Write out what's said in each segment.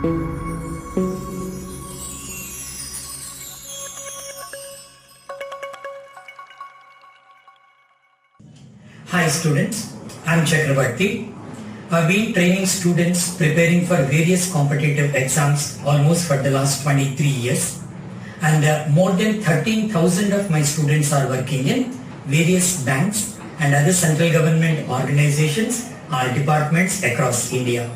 Hi students, I am Chakravarthy. I've been training students preparing for various competitive exams almost for the last 23 years, and more than 13,000 of my students are working in various banks and other central government organizations or departments across India.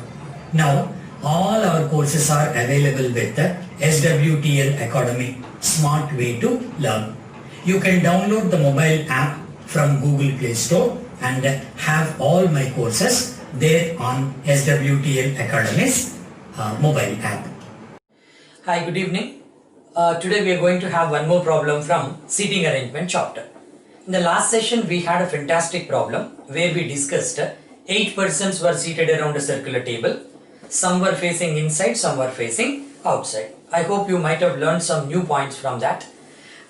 Now, all our courses are available with the SWTL Academy, Smart Way to Learn. You can download the mobile app from Google Play Store and have all my courses there on SWTL Academy's mobile app. Hi, good evening. Today we are going to have one more problem from seating arrangement chapter. In the last session we had a fantastic problem where we discussed 8 persons were seated around a circular table. Some were facing inside, some were facing outside. I hope you might have learned some new points from that.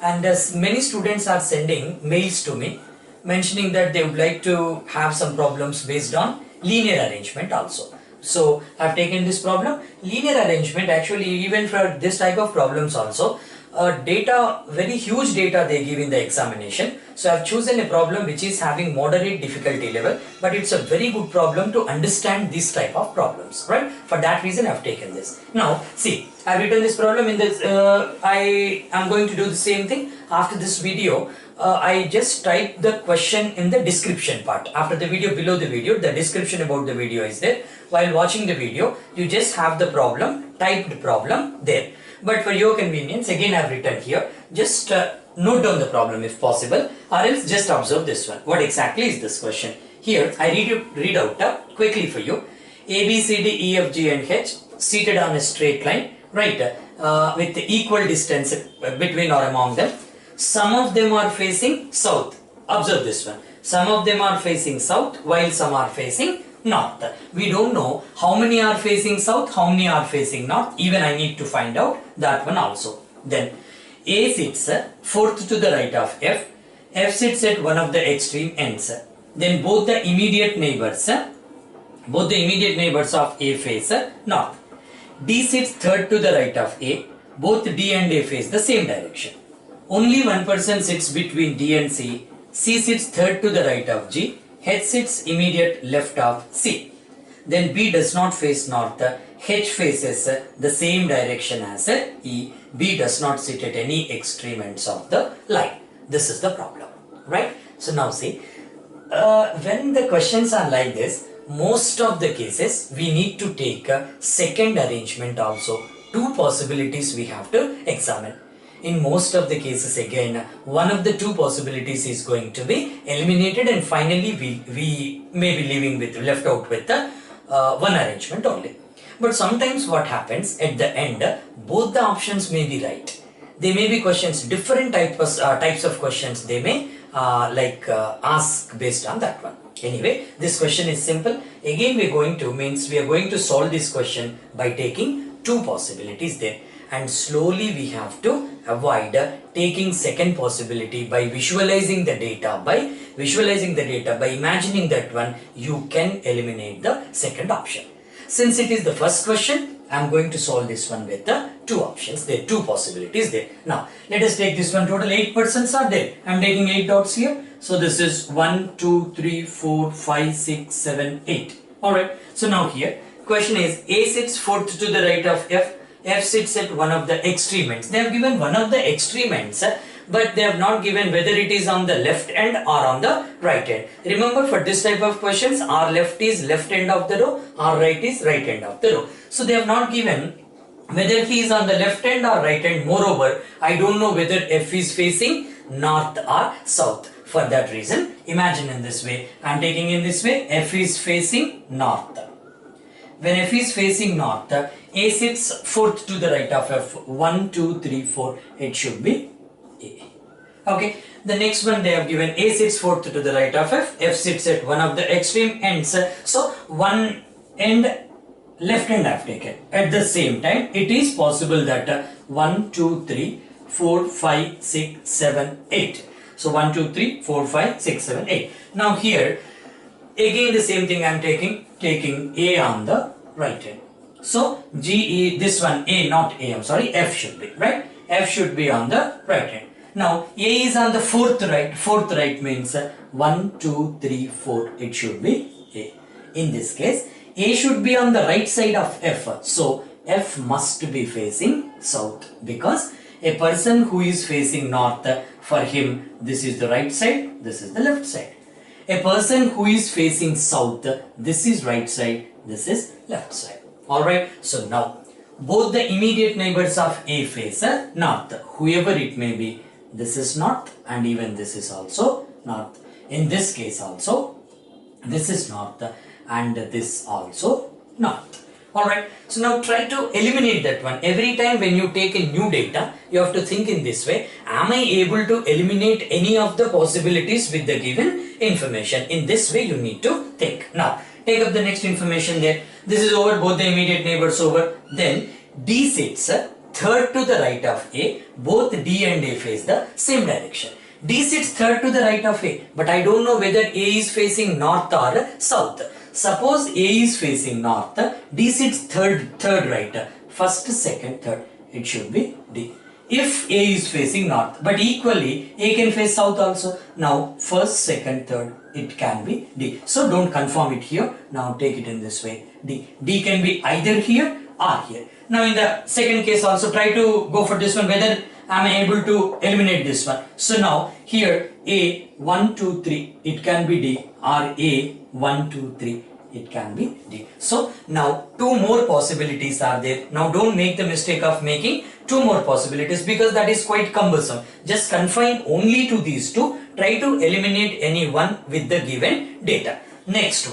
And many students are sending mails to me mentioning that they would like to have some problems based on linear arrangement also. So I have taken this problem. Linear arrangement, actually even for this type of problems also, data, very huge data they give in the examination. So I have chosen a problem which is having moderate difficulty level, but it's a very good problem to understand this type of problems, right? For that reason I have taken this. Now see, I have written this problem in this, I am going to do the same thing after this video. I just type the question in the description part. After the video, below the video, the description about the video is there. While watching the video, you just have the problem, typed problem there. But for your convenience, again I have written here, just note down the problem if possible, or else just observe this one. What exactly is this question? Here, I read out quickly for you. A, B, C, D, E, F, G and H seated on a straight line, right, with equal distance between or among them. Some of them are facing south. Observe this one. Some of them are facing south while some are facing north. We don't know how many are facing south, how many are facing north. Even I need to find out that one also. Then A sits fourth to the right of F. F sits at one of the extreme ends. Then both the immediate neighbors of A face north. D sits third to the right of A. Both D and A face the same direction. Only one person sits between D and C. C sits third to the right of G. H sits immediate left of C. Then B does not face north. H faces the same direction as E. B does not sit at any extreme ends of the line. This is the problem, right? So now see, when the questions are like this, most of the cases we need to take a second arrangement also. Two possibilities we have to examine. In most of the cases, again, one of the two possibilities is going to be eliminated, and finally we may be left out with the one arrangement only. But sometimes what happens at the end, both the options may be right. They may be questions, different types of questions they may ask based on that one. Anyway, this question is simple. Again, we are going to solve this question by taking two possibilities there. And slowly we have to avoid taking second possibility by visualizing the data. By imagining that one, you can eliminate the second option. Since it is the first question, I am going to solve this one with the two options. There are two possibilities there. Now, let us take this one. Total 8 persons are there. I am taking 8 dots here. So this is 1, 2, 3, 4, 5, 6, 7, 8. Alright. So now here, question is A sits fourth to the right of F. F sits at one of the extreme ends. They have given one of the extreme ends, but they have not given whether it is on the left end or on the right end. Remember, for this type of questions, R left is left end of the row, R right is right end of the row. So they have not given whether he is on the left end or right end. Moreover, I don't know whether F is facing north or south. For that reason, imagine in this way. I am taking in this way, F is facing north. When F is facing north, A sits fourth to the right of F. 1, 2, 3, 4. It should be A. Okay. The next one they have given A sits fourth to the right of F. F sits at one of the extreme ends. So one end, left end I have taken. At the same time, it is possible that 1, 2, 3, 4, 5, 6, 7, 8. So 1, 2, 3, 4, 5, 6, 7, 8. Now here, again the same thing I am taking A on the right hand. So this one A, not A, I'm sorry, F should be, right? F should be on the right hand. Now A is on the fourth right means 1, 2, 3, 4, it should be A. In this case, A should be on the right side of F, so F must be facing south, because a person who is facing north, for him this is the right side, this is the left side. A person who is facing south, this is right side, this is left side. Alright, so now both the immediate neighbors of A face north, whoever it may be. This is north and even this is also north. In this case also, this is north and this also north. Alright, so now try to eliminate that one. Every time when you take a new data, you have to think in this way. Am I able to eliminate any of the possibilities with the given information? In this way you need to think. Now, take up the next information there. This is over, both the immediate neighbors over. Then D sits third to the right of A. Both D and A face the same direction. D sits third to the right of A, but I don't know whether A is facing north or south. Suppose A is facing north, D sits third right. First, second, third. It should be D. If A is facing north, but equally A can face south also. Now first, second, third, it can be D. So don't confirm it here. Now take it in this way. D. D can be either here or here. Now in the second case also try to go for this one, whether I am able to eliminate this one. So now here A 1, 2, 3, it can be D, or A 1, 2, 3, it can be D. So now two more possibilities are there. Now don't make the mistake of making two more possibilities, because that is quite cumbersome. Just confine only to these two. Try to eliminate any one with the given data. Next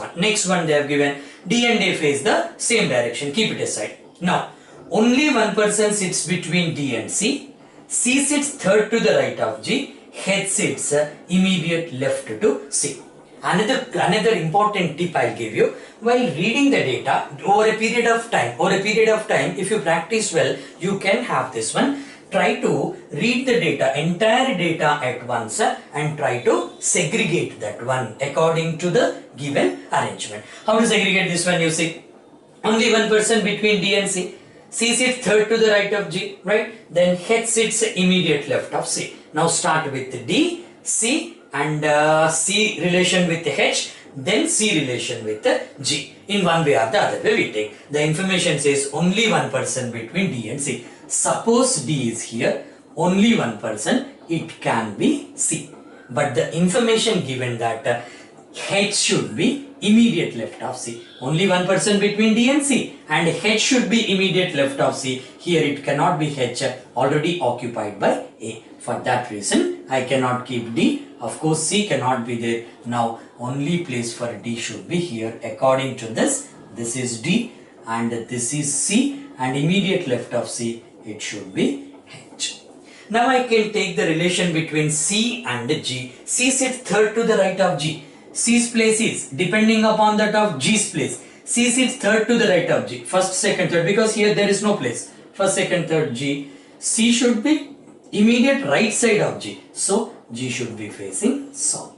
one they have given D and A face the same direction. Keep it aside. Now only one person sits between D and C. C sits third to the right of G. H sits immediate left to C. Another important tip I'll give you. While reading the data over a period of time, if you practice well, you can have this one. Try to read the data, entire data at once, and try to segregate that one according to the given arrangement. How to segregate this one? You see, only one person between D and C. C sits third to the right of G, right? Then H sits immediate left of C. Now start with D, C, and C relation with H, then C relation with G. In one way or the other way we take. The information says only one person between D and C. Suppose D is here, only one person, it can be C. But the information given that H should be immediate left of C. Only one person between D and C, and H should be immediate left of C. Here it cannot be H, already occupied by A. For that reason, I cannot keep D. Of course, C cannot be there. Now, only place for D should be here. According to this, this is D and this is C, and immediate left of C, it should be H. Now, I can take the relation between C and G. C sits third to the right of G. C's place is depending upon that of G's place. C sits third to the right of G. First, second, third, because here there is no place. First, second, third, G. C should be immediate right side of G. So, G should be facing south.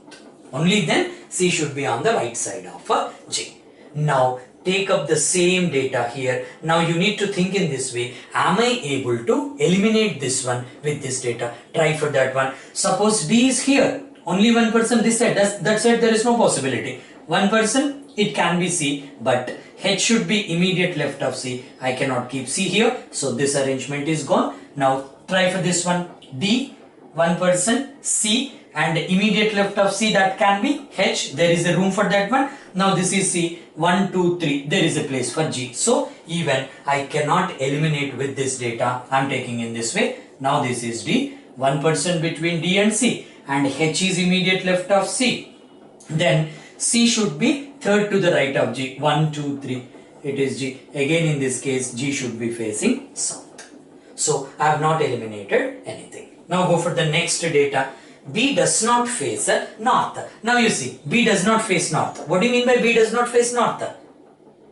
Only then C should be on the right side of G. Now, take up the same data here. Now, you need to think in this way. Am I able to eliminate this one with this data? Try for that one. Suppose D is here. Only one person this side. That side there is no possibility. One person, it can be C, but H should be immediate left of C. I cannot keep C here. So, this arrangement is gone. Now, try for this one. D, one person, C, and immediate left of C, that can be H. There is a room for that one. Now, this is C. 1, 2, 3. There is a place for G. So, even I cannot eliminate with this data. I am taking in this way. Now, this is D. One person between D and C, and H is immediate left of C. Then C should be third to the right of G. 1, 2, 3. It is G. Again, in this case, G should be facing south. So, I have not eliminated anything. Now, go for the next data. B does not face north. Now, you see, B does not face north. What do you mean by B does not face north?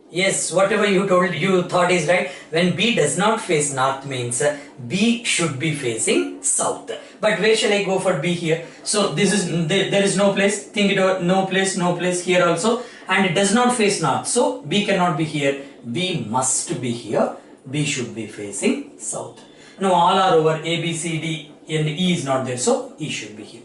Yes, whatever you thought is right. When B does not face north means B should be facing south. But where shall I go for B here? So this is there is no place. Think it over. No place here also. and it does not face north. So B cannot be here. B must be here. B should be facing south. Now all are over. A, B, C, D and E is not there. So E should be here.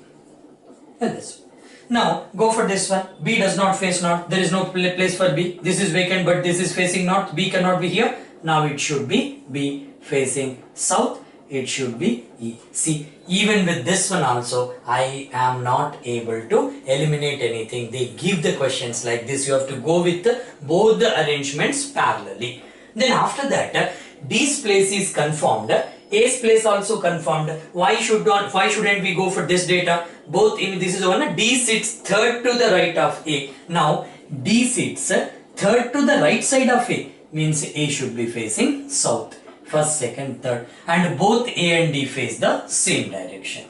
And this. Now go for this one. B does not face north. There is no place for B. This is vacant, but this is facing north. B cannot be here. Now it should be B facing south. It should be E. See, even with this one also, I am not able to eliminate anything. They give the questions like this. You have to go with both the arrangements parallelly. Then after that, D's place is confirmed. A's place also confirmed. Why shouldn't we go for this data? Both in this is one. D sits third to the right of A. Now D sits third to the right side of A, means A should be facing south. First, second, third, and both A and D face the same direction.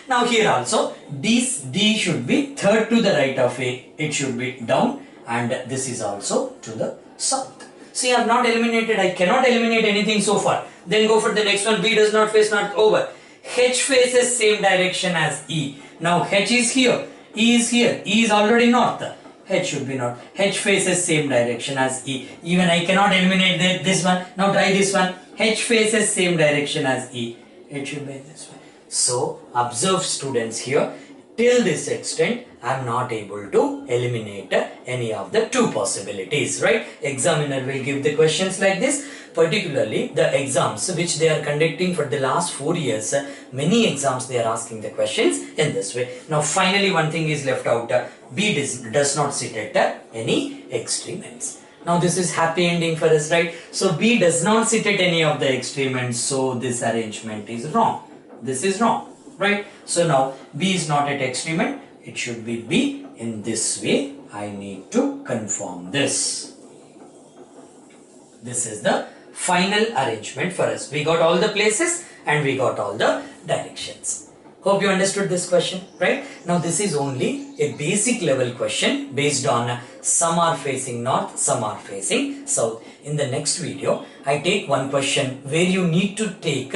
Now here also D should be third to the right of A. It should be down, and this is also to the south. See, I have not eliminated. I cannot eliminate anything so far. Then go for the next one. B does not face north. Over. H faces same direction as E. Now H is here. E is here. E is already north. H should be north. H faces same direction as E. Even I cannot eliminate this one. Now try this one. H faces same direction as E. It should be this way. So observe students here. Till this extent, I am not able to eliminate any of the two possibilities, right? Examiner will give the questions like this. Particularly the exams which they are conducting for the last 4 years, many exams they are asking the questions in this way. Now finally one thing is left out. B does not sit at any extreme ends. Now this is happy ending for us, right? So B does not sit at any of the extreme ends. So this arrangement is wrong. This is wrong, right? So now B is not at extreme end. It should be B. In this way, I need to confirm this. This is the final arrangement for us. We got all the places and we got all the directions. Hope you understood this question, right? Now this is only a basic level question based on some are facing north, some are facing south. In the next video, I take one question where you need to take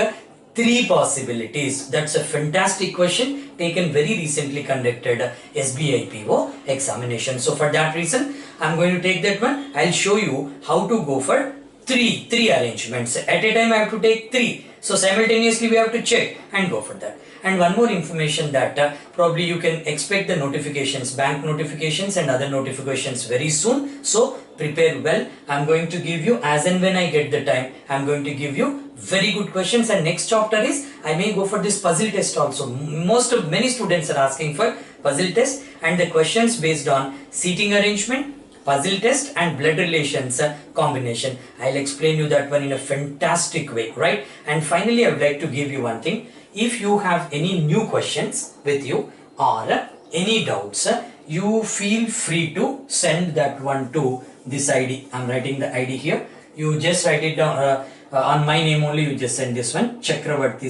3 possibilities. That's a fantastic question taken very recently conducted SBIPO examination. So for that reason, I'm going to take that one. I'll show you how to go for three arrangements. At a time I have to take 3. So simultaneously we have to check and go for that. And one more information that probably you can expect the notifications, bank notifications and other notifications very soon. So prepare well. I'm going to give you as and when I get the time, I'm going to give you very good questions. And next chapter is I may go for this puzzle test also. Many students are asking for puzzle test and the questions based on seating arrangement, puzzle test and blood relations combination. I'll explain you that one in a fantastic way, right? And finally, I would like to give you one thing. If you have any new questions with you or any doubts, you feel free to send that one to this ID. I'm writing the ID here. You just write it down on my name only. You just send this one. Chakravarthy,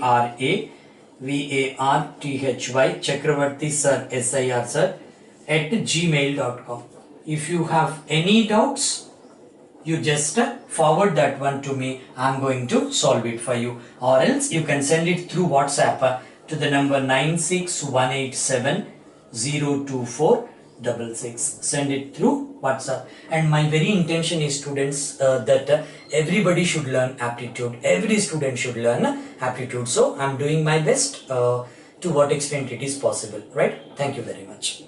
CHAKRAVARTHY, Chakravarthy Sir, SIR Sir, at gmail.com. If you have any doubts, you just forward that one to me. I'm going to solve it for you. Or else you can send it through WhatsApp to the number 96187024666. Send it through WhatsApp. And my very intention is, students, that everybody should learn aptitude. Every student should learn aptitude. So I'm doing my best to what extent it is possible, right? Thank you very much.